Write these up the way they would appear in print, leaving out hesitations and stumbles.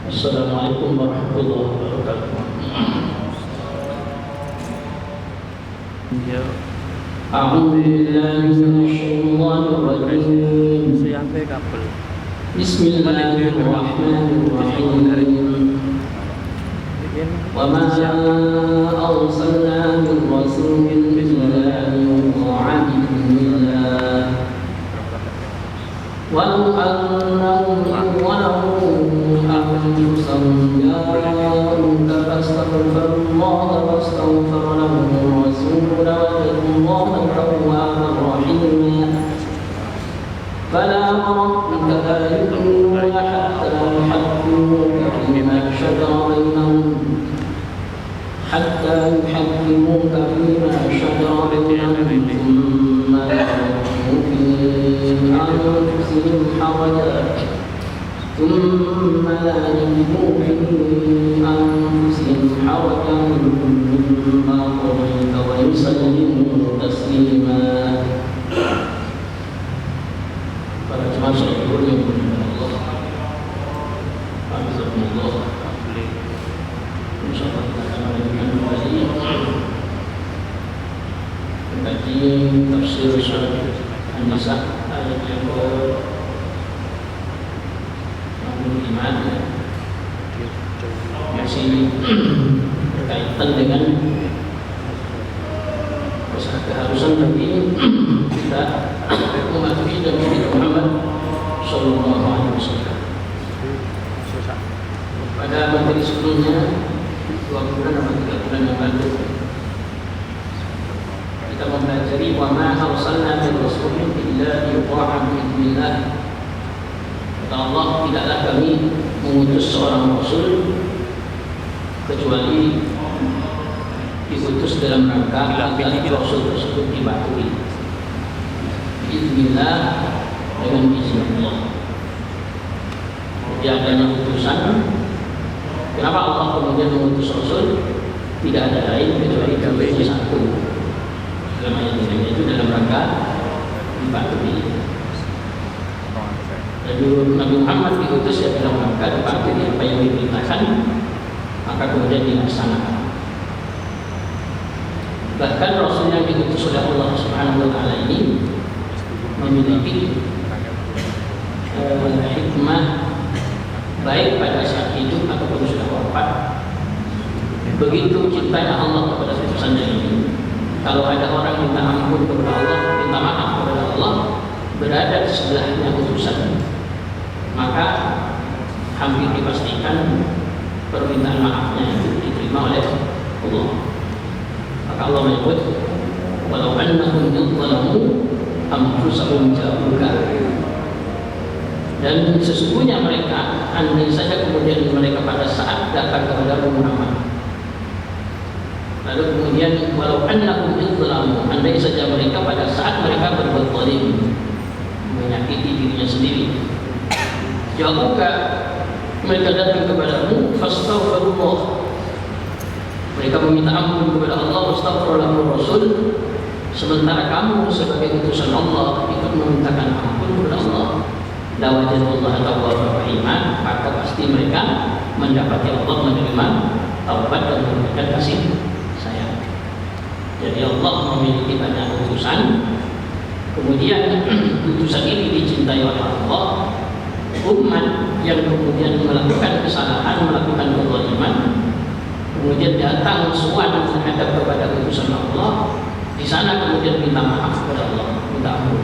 Assalamualaikum warahmatullahi wabarakatuh. A'udzu billahi minasyaitonir rajim. Bismillahirrahmanirrahim. Wa ma arsalna min rasulin illa liyuta'a bi'idhnillah. Walau annahum أنفسهم جاءوك فاستغفروا الله واستغفر لهم الرسول وجدوا الله توابا رحيما فلا وربك لا يؤمنون حتى يحكموك فيما شجر بينهم ثم لا يجدوا في أنفسهم حرجا مما قضيت ويسلموا تسليما. Para jemaah sekalian yang dimuliakan Allah, Alhamdulillah. Insyaallah kita akan melanjutkan kembali mengkaji tafsir surat An-Nisa ayat yang masih berkaitan dengan keharusan bagi kita mematuhi Nabi Muhammad Sallallahu Alaihi Wasallam. Pada materi sebelumnya 2 bulan atau 3 bulan yang lalu kita mempelajari wa ma arsalna min rasulin illa liyuta'a bi'idznillah. Kata Allah, tidaklah kami mengutus seorang rasul kecuali diutus dalam rangka agar rasul tersebut dipatuhi. Bismillah, dengan izin Allah. Jadi adanya utusan. Kenapa Allah kemudian mengutus rasul? Tidak ada lain kecuali kami satu. Dalam ayat ini itu dalam rangka dipatuhi. Dan Nabi Muhammad diutus ya dalam rangka dipatuhi apa yang diperintahkan, maka kemudian dilaksanakan. Bahkan Rasul yang diutus oleh Allah Subhanahu Wa Taala ini memiliki hikmah baik pada saat hidup ataupun sudah wafat. Begitu cintanya Allah kepada utusannya ini. Kalau ada orang minta ampun kepada Allah, minta maaf kepada Allah, berada di sebelahnya utusan, maka hampir dipastikan permintaan maafnya itu diterima oleh Allah. Maka Allah menyebut walau annahum yadhlamu anfusahum ja'uka, dan sesungguhnya mereka andai saja kemudian mereka pada saat datang kepada Muhammad, lalu kemudian walau annahum yadhlamu, andai saja mereka pada saat mereka berbuat zalim, menyakiti dirinya sendiri, ja'uka, mereka datang kepadamu, fastaghfirullah, mereka meminta ampun kepada Allah, wastaghfirullah Rasul, sementara kamu sebagai utusan Allah ikut memintakan ampun kepada Allah, la wajadallahu tawwabur rahiman, maka pasti mereka mendapati Allah menerima taubat dan memberikan kasih sayang. Jadi Allah memiliki banyak utusan, kemudian utusan ini dicintai oleh Allah. Umat yang kemudian melakukan kesalahan, melakukan kezaliman, kemudian datang suan terhadap kepada utusan Allah, di sana kemudian minta maaf kepada Allah, minta ampun.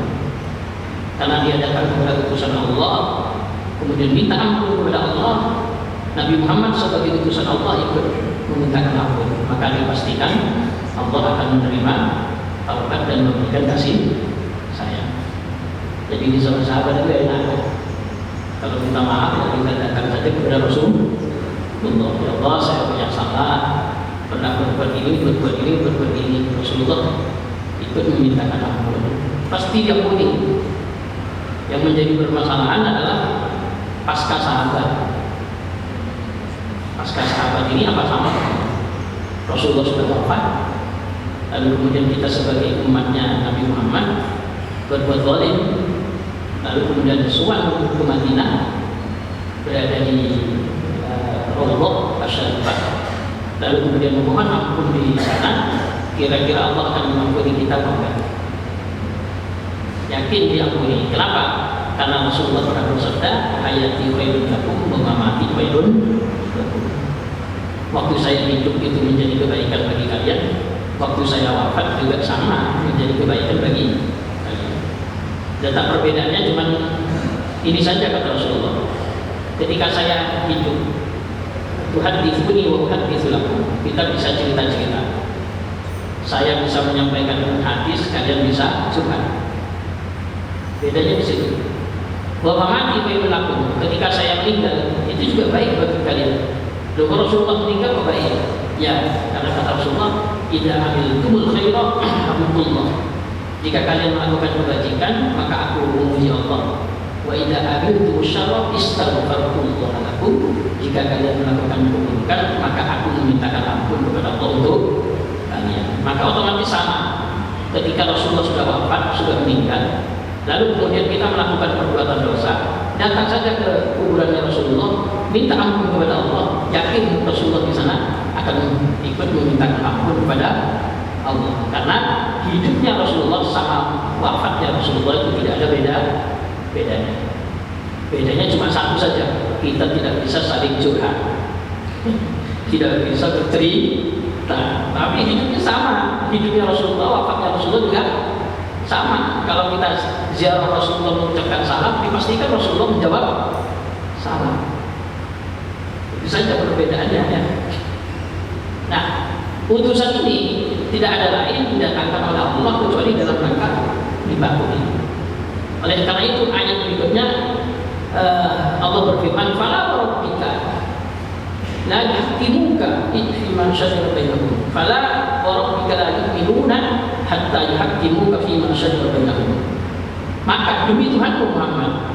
Karena dia datang kepada utusan Allah, kemudian minta ampun kepada Allah, Nabi Muhammad sebagai utusan Allah ikut memintakan ampun, maka dipastikan Allah akan menerima taubat dan memberikan kasih sayang. Jadi di zaman sahabat itu enak. Kalau minta maaf, ya kita datang saja kepada Rasulullah. Ya Allah, saya punya salah, pernah berbuat ini. Rasulullah ikut memintakan ampun. Pasti diampuni. Yang menjadi permasalahan adalah pasca sahabat. Pasca sahabat ini apa sama? Rasulullah sudah wafat, lalu kemudian kita sebagai umatnya Nabi Muhammad berbuat zalim, lalu kemudian suan ke Madinah, berada di syarifah, lalu kemudian memohon ampun di sana, kira-kira Allah akan mengampuni kita atau enggak? Yakin diampuni. Kenapa? Karena Rasulullah pernah bersabda, hayati khairun lakum wa mamati khairun lakum. Waktu saya hidup itu menjadi kebaikan bagi kalian, waktu saya wafat juga sama menjadi kebaikan bagi kalian. Data perbedaannya cuma ini saja, kata Rasulullah. Ketika saya hidup, tuhaditsuni wa uhadditsu lakum. Kita bisa cerita-cerita. Saya bisa menyampaikan hadis, kalian bisa curhat. Bedanya di situ. Wa mamati khairun lakum. Ketika saya meninggal, itu juga baik bagi kalian. Loh, kalau Rasulullah meninggal kok baik? Ya, karena kata Rasulullah, idza amiltumul khaira hamdulillah. Jika kalian melakukan kebajikan, maka aku memuji Allah. Wa idza amiltumus syarra istaghfarullah lakum. Jika kalian melakukan keburukan, maka aku memintakan ampun kepada Allah untuk kalian. Maka otomatis sama. Ketika Rasulullah sudah wafat, sudah meninggal, lalu kemudian kita melakukan perbuatan dosa, datang saja ke kuburannya Rasulullah, minta ampun kepada Allah, yakin Rasulullah di sana akan ikut meminta ampun kepada Allah. Karena hidupnya Rasulullah sama wafatnya Rasulullah itu tidak ada bedanya. Bedanya cuma satu saja, kita tidak bisa saling curhat, tidak bisa bercerita. Tapi hidupnya sama, hidupnya Rasulullah, wafatnya Rasulullah juga sama. Kalau kita ziarah Rasulullah mengucapkan salam, dipastikan Rasulullah menjawab salam. Itu saja perbedaannya ya. Nah, utusan ini tidak ada lain didatangkan oleh Allah kecuali dalam rangka dibantu ini. Oleh karena itu ayat berikutnya Allah berfirman, "Fala rabbika la yuhkimuka fi ma shajara bainahum. Fala rabbika la yu'minuna hatta yuhkimuka fi ma shajara bainahum." Maka demi Tuhanmu Muhammad,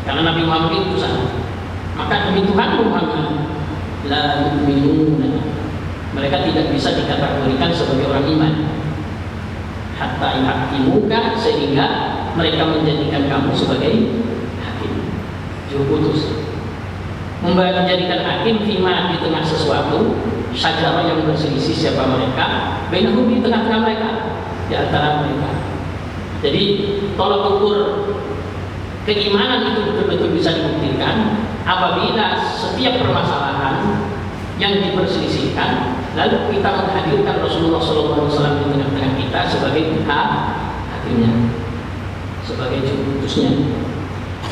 karena Nabi Muhammad itu utusan, maka demi Tuhanmu Muhammad, la yu'minuna, mereka tidak bisa dikategorikan sebagai orang iman. Hatta yuhkimuka, sehingga mereka menjadikan kamu sebagai hakim, juru putus, menjadikan hakim fima, di tengah sesuatu, syajara yang berselisih siapa mereka, bainahum, di tengah-tengah mereka, di antara mereka. Jadi tolak ukur keimanan itu betul-betul bisa dibuktikan apabila setiap permasalahan yang diperselisihkan, lalu kita menghadirkan Rasulullah SAW di tengah-tengah kita sebagai hakimnya, sebagai juru putusnya.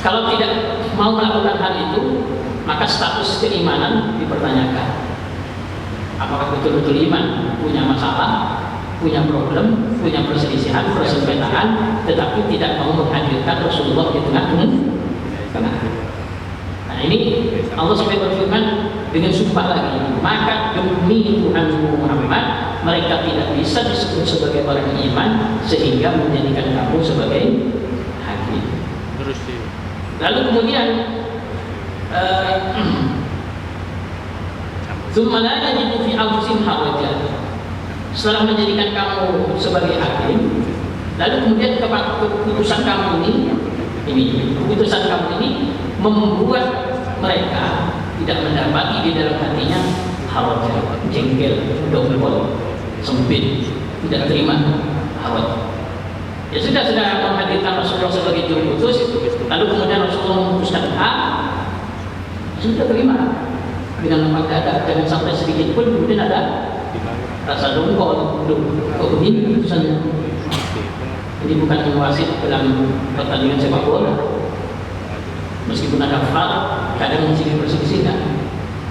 Kalau tidak mau melakukan hal itu, maka status keimanan dipertanyakan. Apakah betul-betul iman? Punya masalah, punya problem, punya perselisihan, persengketaan, tetapi tidak mau menghadirkan Rasulullah di tengah-tengah. Nah, ini Allah sampai berfirman dengan sumpah lagi, maka demi Tuhanmu Muhammad, mereka tidak bisa disebut sebagai orang iman sehingga menjadikan kamu sebagai hakim. Lalu kemudian tsumma la yajidu fi anfusihim harajan. Setelah menjadikan kamu sebagai hakim, lalu kemudian keputusan kamu keputusan kamu ini membuat mereka tidak mendapati di dalam hatinya harajan, jengkel, dongkol, sempit, tidak terima harajan. Ya sudah menghadirkan Rasulullah sebagai juru putus, lalu kemudian Rasulullah memutuskan A, sudah terima dengan lapang dada, jangan sampai sedikit pun kemudian ada rasa dongkol. Kok begini keputusannya? Ini bukan wasit dalam pertandingan sepak bola. Meskipun ada VAR, kadang masih diperselisihkan.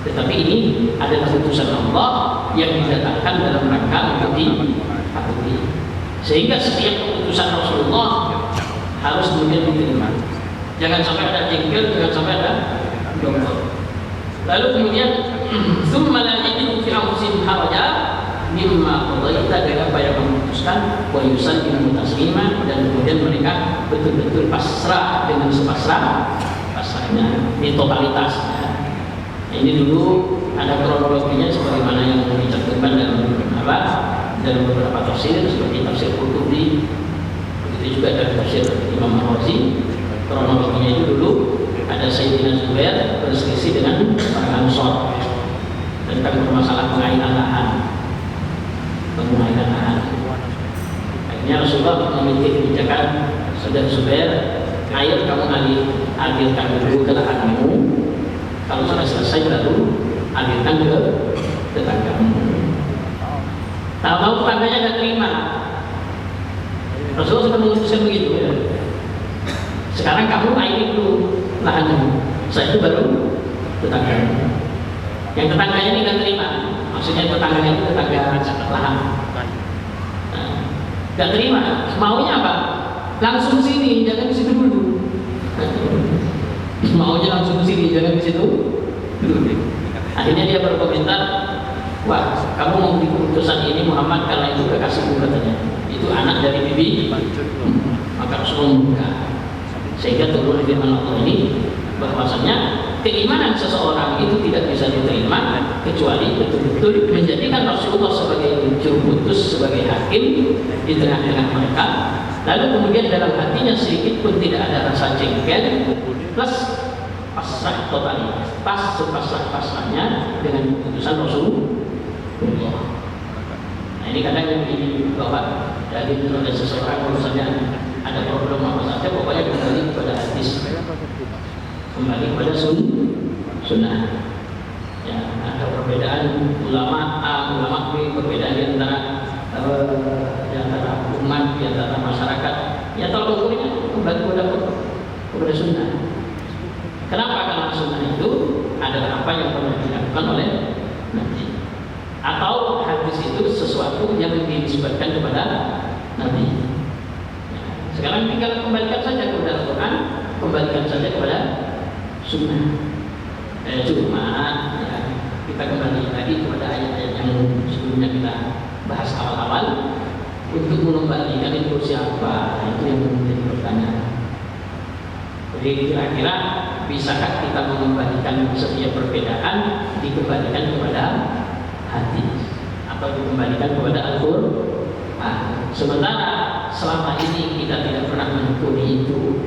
Tetapi ini adalah keputusan Allah yang didatangkan dalam rangka menghakimi. Sehingga setiap keputusan Rasulullah harus kemudian diterima. Jangan sampai ada jengkel, jangan sampai ada dongkol. Lalu kemudian tsumma la yajidu fi anfusihim harajan mimma qadaita, dengan apa yang memutuskan, wa yusallimu taslima, dan kemudian mereka betul-betul pasrah dengan pasrahnya di totalitasnya. Nah, ini dulu ada kronologinya sebagaimana yang dicantumkan dalam beberapa tafsir seperti tafsir Qurtubi, begitu juga ada tafsir Imam Ar-Razi. Kronologinya itu dulu ada Sayyidina Zubair berselisih dengan orang Ansor, dan saudara-saudara, air kamu alirkan dulu ke lahanmu. Kalau sudah selesai baru alirkan ke tetanggamu. Tahu tetangganya nggak terima. Rasulullah sudah mengutuskan begitu ya. Sekarang kamu airi dulu lahanmu, setelah itu baru tetanggamu. Yang tetangganya ini nggak terima, maksudnya tetangganya itu tetangga lahan. Nggak terima, maunya apa? Langsung sini, jangan di situ dulu. Maunya langsung sini, jangan di situ dulu. Akhirnya dia berkomentar, wah, kamu mau di keputusan ini Muhammad karena itu kekasihmu katanya. Itu anak dari bibi, maka Rasulullah membuka. Sehingga turun firman Allah ini bahwasanya keimanan seseorang itu tidak bisa diterima kecuali betul-betul menjadikan Rasulullah sebagai juru putus, sebagai hakim di tengah-tengah mereka. Lalu kemudian dalam hatinya sedikit pun tidak ada rasa jengkel, plus pasrah totalitas, pasrahnya dengan keputusan Rasulullah. Nah ini kadang yang dibawa dari oleh seseorang, misalnya ada problem apa saja, pokoknya kembali kepada hadis, kembali kepada sunnah. Ya, ada perbedaan ulama A, ulama B, perbedaan di antara umat, di antara masyarakat. Ya tolong ukurnya kembali kepada sunnah. Kenapa? Karena sunnah itu adalah apa yang pernah dilakukan oleh Nabi, atau hadis itu sesuatu yang dinisbatkan kepada Nabi. Sekarang tinggal kembalikan saja kepada Al-Quran, kembalikan saja kepada Sunnah. Cuma ya, kita kembali lagi kepada ayat-ayat yang sebelumnya kita bahas awal-awal. Untuk mengembalikan itu siapa? Itu yang menjadi pertanyaan. Jadi kira-kira bisakah kita mengembalikan setiap perbedaan dikembalikan kepada hati atau dikembalikan kepada Al-Quran? Sementara selama ini kita tidak pernah menekuni itu,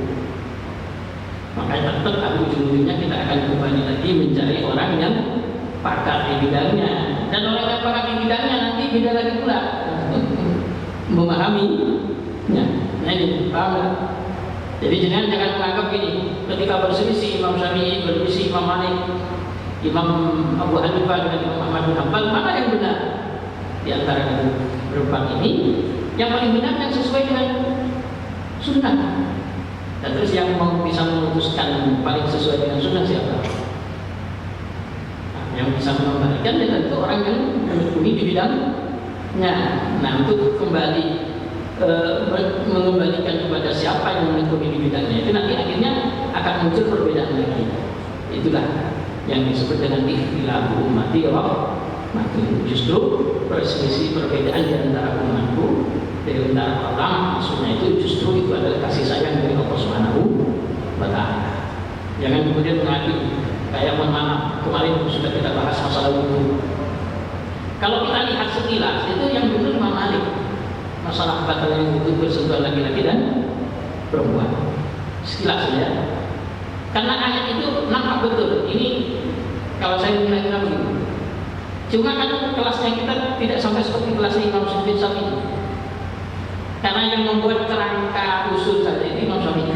maka tetap ujung-ujungnya kita akan kembali lagi mencari orang yang pakar di bidangnya, dan orang yang pakar di bidangnya nanti beda lagi pula memahaminya. Nah ini paham gak? Jadi jangan menganggap gini, ketika berselisih Imam Syafi'i, berselisih Imam Malik, Imam Abu Hanifah dengan Imam Ahmad bin Hanbal, mana yang benar di antara berempat ini? Yang paling benar yang sesuai dengan sunnah. Dan terus yang mau bisa memutuskan paling sesuai dengan sunnah siapa? Nah, yang bisa mengembalikan ya tentu orang yang menekuni di bidangnya. Nah, untuk kembali mengembalikan kepada siapa yang menekuni di bidangnya itu nanti akhirnya akan muncul perbedaan lagi. Itulah yang disebut dengan ikhtilaf ummati wa mati. Justru perselisih perbedaan di antara umatku, dari antara orang, maksudnya itu justru itu adalah kasih sayang dari Allah Subhanahu wa Ta'ala. Jangan kemudian mengaku kayak mana kemarin sudah kita bahas masalah wudhu. Kalau kita lihat sekilas itu yang benar Imam Malik, masalah batalnya wudhu bersentuhan laki-laki dan perempuan. Sekilas ya. Karena ayat itu nampak betul. Ini kalau saya kira-kira begitu. Cuma kan kelasnya kita tidak sampai seperti kelasnya Imam Syafi'i. Karena yang membuat kerangka usul saja itu Imam Syafi'i.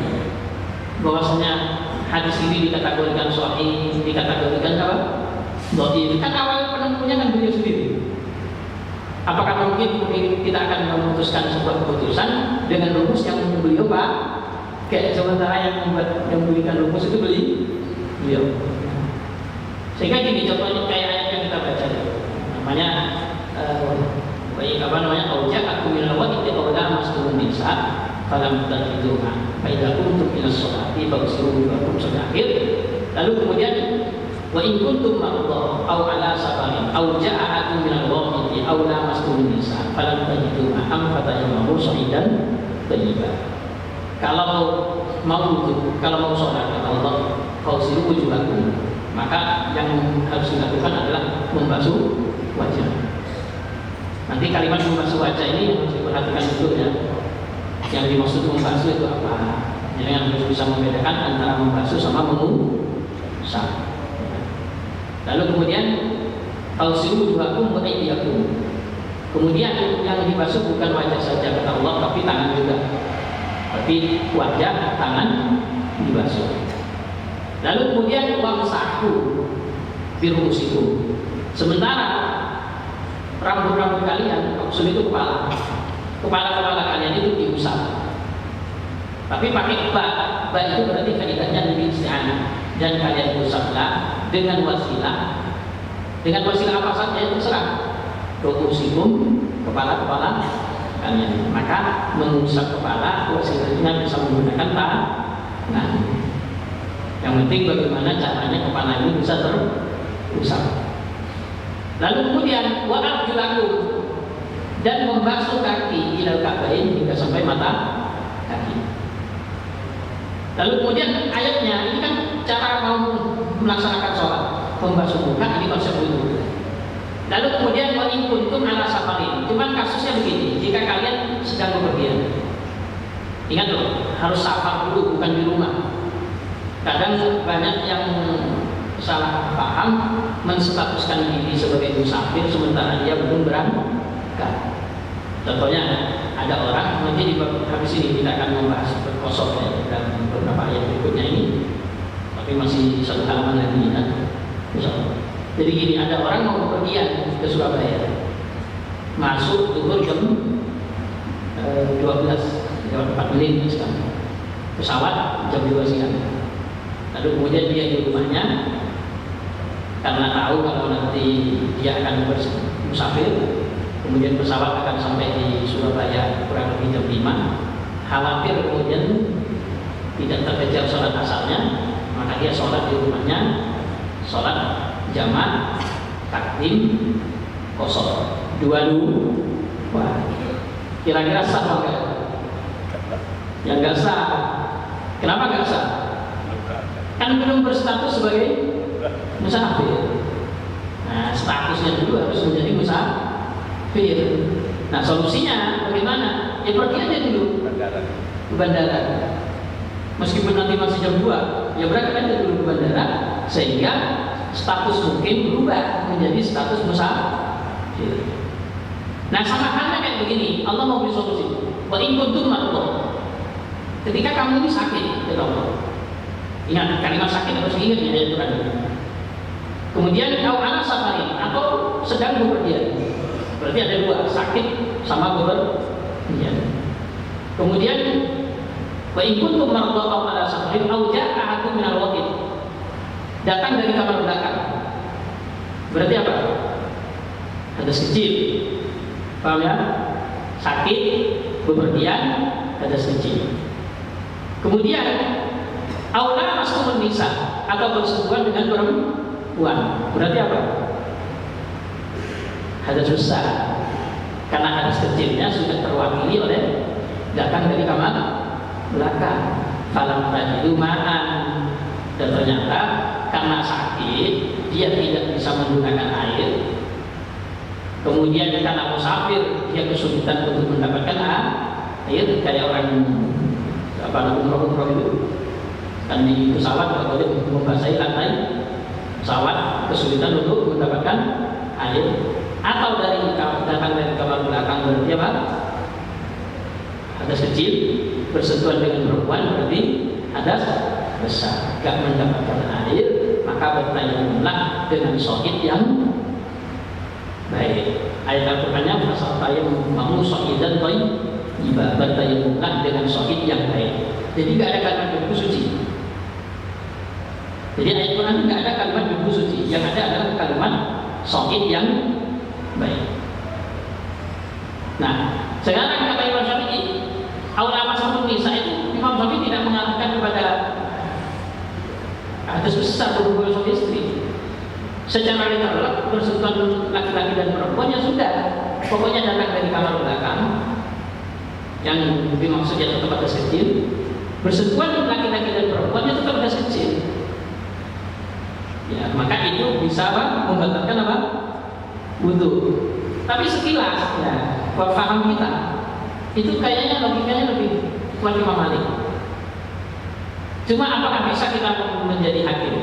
Bahwasanya hadis ini dikategorikan sahih, dikategorikan apa? Dhaif. Kan awal penemunya kan beliau sendiri. Apakah mungkin kita akan memutuskan sebuah keputusan dengan rumus yang beliau Pak? Kayak sementara yang memberikan rumus itu beliau. Sehingga gini contohnya kayak ayat yang kita baca, namanya auja aku milawat itu orang masuk nisa dalam terhitungan. Baiklah untuk minas sholati bagusru bagus sudah akhir. Lalu kemudian wa in kuntum marḍā aw 'alā safarin aw jaa'a ahadun minal ghā'iti aw lamastum nisa falam tajidu ma'an fatayammamu sha'idan thayyiban. Kalau mau sholat kata Allah, fawsilu wujuhakum, maka yang harus dilakukan adalah membasuh wajah. Nanti kalimat membasuh wajah ini yang harus diperhatikan betul ya. Yang dimaksud membasuh itu apa? Jadi harus bisa membedakan antara membasuh sama mengusap. Lalu kemudian fawsilu wujuhakum wa aydiyakum. Kemudian yang dibasuh bukan wajah saja kata Allah, tapi tangan juga. tapi wajah, tangan dibasuh. Lalu kemudian wamsahu birusikum. Sementara rambut-rambut kalian, maksud itu kepala kalian itu diusap. Tapi pakai ba itu berarti kaidahnya lebih isti'anah. Dan kalian usaplah dengan wasilah apa saja yang terserah. Ruusikum, kepala kalian. Maka mengusap kepala wasilahnya bisa menggunakan tangan. Yang penting bagaimana caranya kepala ini bisa terusap. Lalu kemudian wa'arjulakum, dan membasuh kaki ilal ka'bain hingga sampai mata kaki. Lalu kemudian ayatnya ini kan cara mau melaksanakan sholat, membasuh muka, ini konsep wudu. Lalu kemudian wa in kuntum ala safarin. Cuman kasusnya begini, jika kalian sedang bepergian. Ingat loh, harus safar dulu, bukan di rumah. Kadang banyak yang salah paham menstatuskan diri sebagai musafir sementara dia belum berangkat. Contohnya ada orang, nanti di habis ini kita akan membahas berkosok ya dalam beberapa ayat berikutnya ini, tapi masih satu halaman lagi ya. Jadi gini, ada orang mau bepergian ke Surabaya, masuk zuhur jam 12:04 sekarang, pesawat jam 2 siang. Lalu kemudian dia di rumahnya, karena tahu kalau nanti dia akan musafir, kemudian pesawat akan sampai di Surabaya kurang lebih jam 5, khawatir kemudian tidak terkejar sholat asalnya, maka dia sholat di rumahnya, sholat jamak takdim kosor dua dulu. Wah, kira-kira sah nggak? Ya nggak sah. Kenapa nggak sah? Kan belum berstatus sebagai musafir. Nah, statusnya dulu harus menjadi musafir. Nah, solusinya bagaimana? Ya pergi aja dulu ke bandara. Meskipun nanti masih jam 2, ya berangkat aja dulu ke bandara, sehingga status mungkin berubah menjadi status musafir. Nah, sama halnya kayak begini, Allah mau beri solusi. Wa in kuntum marḍā. Ketika kamu ini sakit, ya Allah. Ingat, kalimat sakit harus diingat ya ayat Quran. Kemudian au ala safarin, atau sedang bepergian. Berarti ada dua, sakit sama bepergian. Kemudian wa in kuntum marḍā aw ala safarin aw jaa'a ahadun minal ghaid. Datang dari kamar belakang. Berarti apa? Hadas kecil. Paham ya? Sakit, bepergian, hadas kecil. Kemudian aula maskumun nisa, atau bersentuhan dengan perempuan. Berarti apa? Hadas besar. Karena hadas kecilnya sudah terwakili oleh datang dari kamar belakang. Falam tajidu ma'an, dan ternyata karena sakit dia tidak bisa menggunakan air. Kemudian karena musafir dia kesulitan untuk mendapatkan air, kayak orang umroh itu kan di pesawat kalau dia membasahi lantai pesawat, kesulitan untuk mendapatkan air. Atau datang dari kamar belakang, berarti apa? Hadas kecil bersentuhan dengan perempuan, berarti hadas besar, gak mendapatkan air, maka bertayamumlah dengan shahid yang baik. Ayat Al-Qur'annya pasal tayammum shahidan thayyiban, bertayamumlah dengan shahid yang baik. Jadi gak ada kalimat berwudu suci. Jadi ayat Quran gak ada kalimat berwudu suci, yang ada adalah kalimat shahid yang baik. Nah, sekarang kata Imam Syafi'i, aula mas'alun nisa itu Imam Syafi'i tidak mengarahkan kepada hadas besar berhubungan suami istri. Secara literal bersentuhan laki-laki dan perempuan ya sudah, pokoknya datang dari kamar belakang yang dimaksudnya tetap hadas kecil, bersentuhan laki-laki dan perempuan ya tetap hadas kecil. Ya, maka itu bisa apa? Membatalkan apa? Wudu. Tapi sekilas ya, paham kita itu kayaknya logikanya lebih kuat Imam Malik. Cuma apakah bisa kita menjadi hakim?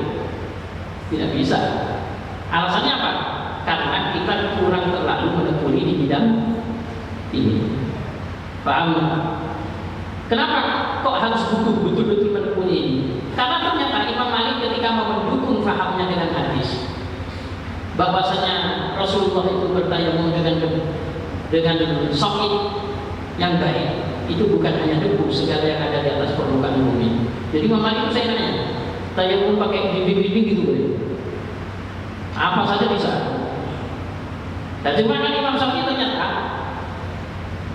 Tidak bisa. Alasannya apa? Karena kita kurang terlalu menekuni di bidang ini. Paham? Kenapa kok harus butuh betul-betul menekuni ini? Karena ternyata Imam Malik ketika mau mendukung fahamnya dengan hadis bahwasanya Rasulullah itu bertayamum dengan saqit yang baik, itu bukan hanya debu segala yang ada di atas permukaan bumi. Jadi Imam Malik itu saya nanya, tayamum pakai dinding-dinding gitu boleh? Apa saja bisa. Dan cuma kan Imam Syafi'i ternyata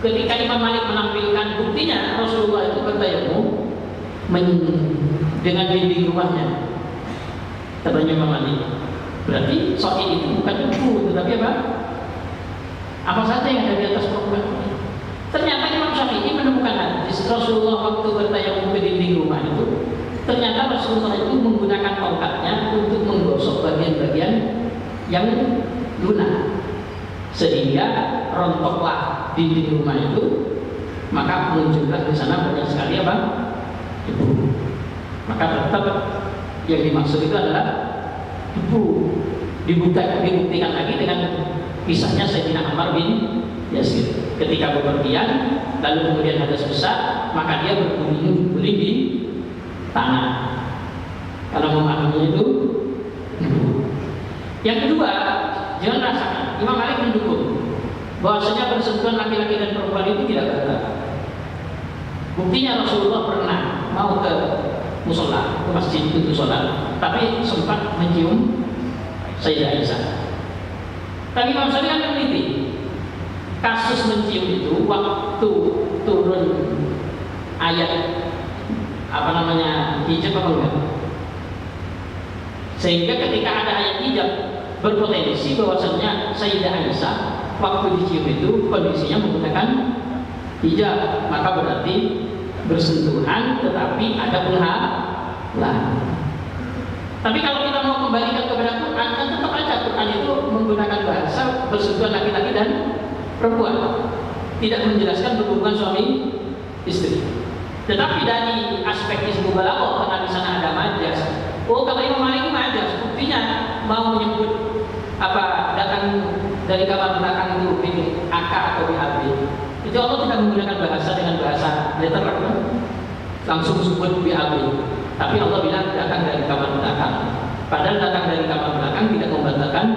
ketika Imam Malik menampilkan buktinya Rasulullah itu bertayamum dengan dinding rumahnya, katanya Imam Malik, berarti saqit itu bukan debu tetapi apa? Apa saja yang ada di atas permukaan bumi. Ternyata Imam Syafi'i menemukan hadis Rasulullah waktu bertayamum ke dinding rumah itu, ternyata Rasulullah itu menggunakan tongkatnya untuk menggosok bagian-bagian yang lunak, sehingga rontoklah dinding rumah itu, maka muncullah di sana banyak sekali apa? Debu. Maka tetap yang dimaksud itu adalah debu. Dibuktikan lagi dengan kisahnya Sayyidina Ammar bin Yasir. Ketika bepergian, lalu kemudian hadas besar, maka dia berguling-guling di tanah. Kalau memahaminya itu. Yang kedua, jangan rasakan. Imam Malik mendukung bahwasanya persentuhan laki-laki dan perempuan itu tidak batal. Buktinya Rasulullah pernah mau ke musola, ke masjid untuk sholat, tapi sempat mencium Sayyidah Aisyah. Tapi Imam Syafi'i kan meneliti kasus mencium itu waktu turun ayat hijab apa enggak, sehingga ketika ada ayat hijab berpotensi bahwasanya Sayyidah Aisyah waktu dicium itu kondisinya menggunakan hijab, maka berarti bersentuhan tetapi ada penghalang. Tapi kalau kita mau kembalikan kepada Quran, kan tetap aja Quran itu menggunakan bahasa bersentuhan laki-laki dan perempuan, tidak menjelaskan berhubungan suami istri. Tetapi dari aspek ismu balaghah, karena di sana ada majas. Oh, kata Imam Malik majas, buktinya mau menyebut datang dari kamar belakang itu ini AK atau BAB. Itu Allah tidak menggunakan bahasa dengan bahasa letteran, kan? Langsung sebut BAB. Tapi Allah bilang datang dari kamar belakang. Padahal datang dari kamar belakang tidak membatalkan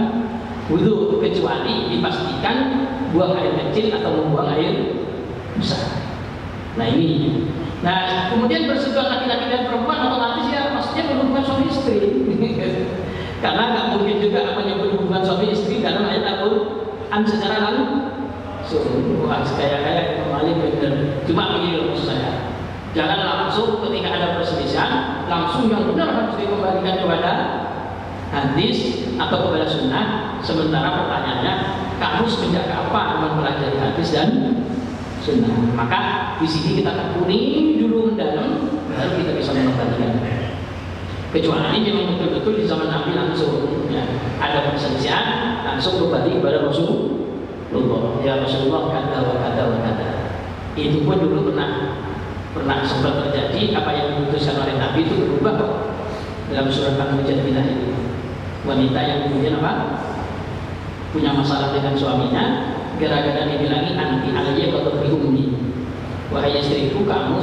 wudu, kecuali dipastikan buang air kecil atau membuang air besar. Nah ini. Nah kemudian bersentuhan laki-laki dan perempuan otomatis ya maksudnya berhubungan suami istri. Karena nggak mungkin juga menyebut hubungan suami istri dalam ayat Al-Quran secara langsung. Wah kayak kembali benar. Cuma begini maksud saya. Jangan langsung ketika ada perselisihan langsung yang benar harus dikembalikan kepada hadis atau kepada sunnah. Sementara pertanyaannya, kamu sejak kapan mempelajari hadis dan sunnah? Maka di sini kita tekuni dulu mendalam, baru kita bisa mengembalikan. Kecuali memang betul-betul di zaman Nabi langsung ya, ada perselisihan langsung kembali kepada Rasulullah. Ya Rasulullah kata wa kata wa kata. Itu pun dulu pernah sempat terjadi, apa yang diputuskan oleh Nabi itu berubah kok. Dalam surat Al-Mujadilah itu, wanita yang kemudian punya masalah dengan suaminya, gara-gara dibilangi anti aliyah atau ummi, wahai istriku kamu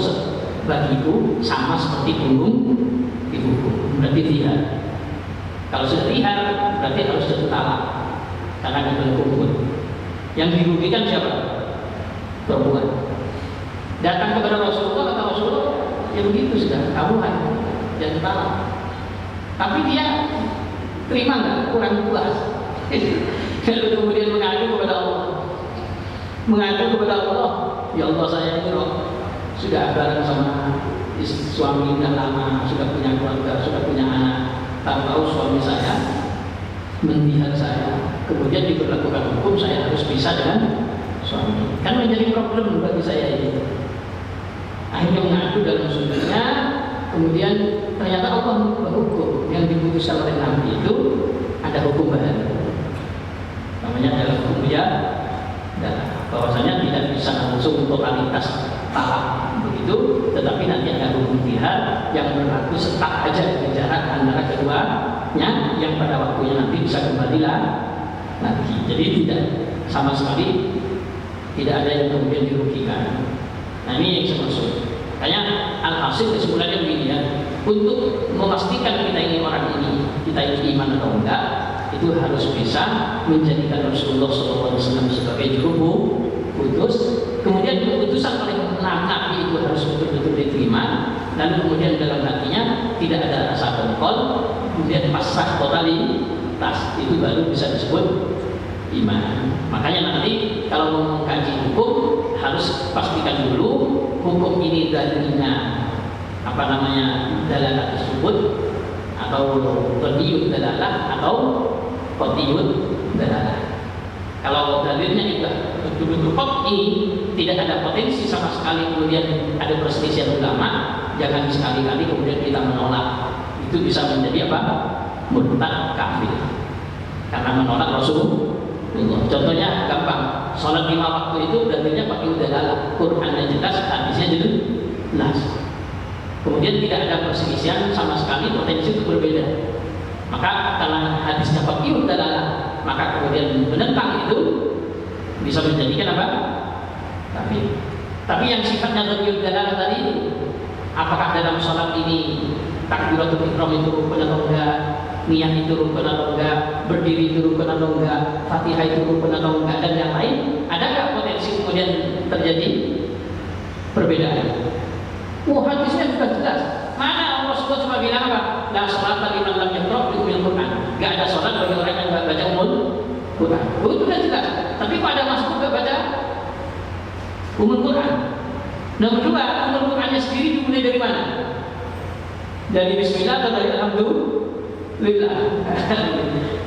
bagiku sama seperti punggung ibuku, berarti tihar. Kalau sudah tihar berarti harus jatuh talak karena dibelenggu. Yang dirugikan siapa? Perempuan. Datang kepada Rasulullah, kata Rasulullah, ya begitu sudah, kamu jangan talak. Tapi dia terima nggak? Kurang puas. Lalu kemudian mengadu kepada Allah. Ya Allah, saya ini loh sudah bareng sama suami udah lama, sudah punya keluarga, sudah punya anak. Tahu suami saya mentihar saya, kemudian diberlakukan hukum saya harus pisah dengan suami. Kan menjadi problem bagi saya ini. Akhirnya mengadu dalam sudahnya, kemudian ternyata Allah berhukum yang diputuskan oleh Nabi itu ada hukum baru, namanya adalah hukum bahwasanya tidak bisa langsung totalitas talak begitu, tetapi nanti ada hukum tihar yang berlaku setak aja di jarak antara keduanya, yang pada waktunya nanti bisa kembali lagi. Jadi tidak sama sekali tidak ada yang kemudian dirugikan. Nah ini yang saya maksud. Makanya alhasil kesimpulannya begini ya, untuk memastikan kita ini orang ini, kita ini iman atau enggak, itu harus bisa menjadikan Rasulullah SAW sebagai juru putus. Kemudian keputusan oleh nabi itu harus betul-betul diterima, dan kemudian dalam hatinya tidak ada rasa dengkol, kemudian pasrah totalitas, itu baru bisa disebut iman. Makanya nanti kalau mau mengkaji hukum harus pastikan dulu hukum ini dalilnya apa namanya, dalalah tersebut, atau qat'iyud dalalah atau qat'iyud dalalah. Kalau dalilnya itu betul-betul qat'i, tidak ada potensi sama sekali, kemudian ada perselisihan ulama, jangan sekali-kali kemudian kita menolak. Itu bisa menjadi apa? Murtad, kafir, karena menolak Rasulullah. Contohnya gampang, sholat 5 waktu itu dalilnya pakai dalalah, Qurannya jelas, hadisnya jelas. Kemudian tidak ada perselisihan sama sekali, potensi itu berbeda. Maka karena hadisnya pakai dalalah, maka kemudian menentang itu bisa menjadikan apa? Kafir. Tapi yang sifatnya pakai dalalah tadi, apakah dalam sholat ini takbiratul ihram itu rukun atau enggak, niat itu rukun atau enggak, berdiri itu rukun atau enggak, Fatihah itu rukun atau enggak, dan yang lain, adakah potensi kemudian terjadi perbedaan? Hadisnya sudah jelas. Mana Rasulullah cuma bilang apa? La sholata liman lam yaqra' bi ummil Qur'an. Enggak ada salat bagi orang yang enggak baca ummul Qur'an. Itu sudah jelas. Tapi kok ada masuk enggak baca ummul Qur'an? Nomor 2, ummul Qur'annya sendiri dimulai dari mana? Dari bismillah atau dari alhamdulillah?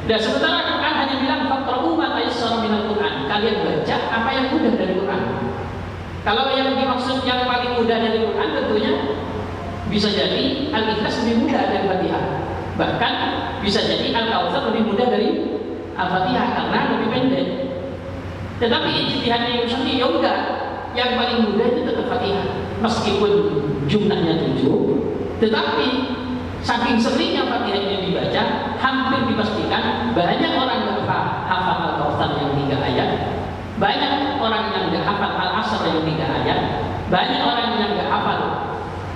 Dan sementara Quran hanya bilang faqra'u ma tayassara minal Qur'an. Kalian baca apa yang mudah dari Quran. Kalau yang dimaksud yang paling mudah dari Quran, tentunya bisa jadi Al-Ikhlas lebih mudah dari Fatihah. Bahkan bisa jadi Al-Kautsar lebih mudah dari Al-Fatihah karena lebih pendek. Tetapi ijtihadnya yang sendiri, ya udah, yang paling mudah itu tetap Fatihah. Meskipun jumlahnya 7, tetapi saking seringnya Fatihah yang dibaca, hampir dipastikan banyak orang yang hafal Al-Kautsar yang 3 ayat, banyak orang yang tidak hafal Al-Asr yang 3 ayat, banyak orang yang tidak hafal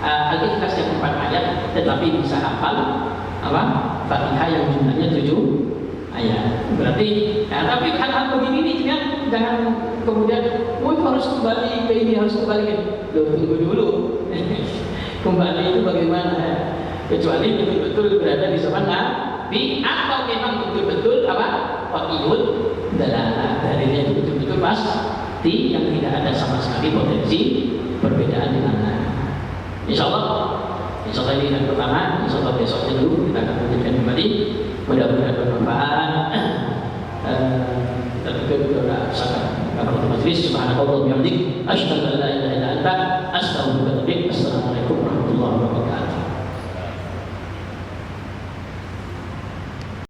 Al-Ikhlas yang 4 ayat, tetapi bisa hafal apa? Fatihah yang jumlahnya 7 ayat. Berarti, tapi hal-hal begini ini jangan kemudian, harus kembali ke ini, harus kembali ke tunggu dulu. Kembali itu bagaimana? Kecuali betul-betul berada di zaman Nabi, atau memang betul-betul apa? Qat'iyud dalalah, dalilnya itu betul-betul pasti, yang tidak ada sama sekali potensi perbedaan di mana. Insyaallah ini yang pertama. Insyaallah besoknya dulu kita akan lanjutkan kembali. Mudah-mudahan bermanfaat. Dan juga sangat kafaratul majlis. Subhanallah wa bihamdik, asyhadu an la ilaha illa anta, astaghfiruka wa atubu ilaik. Assalamualaikum warahmatullahi wabarakatuh.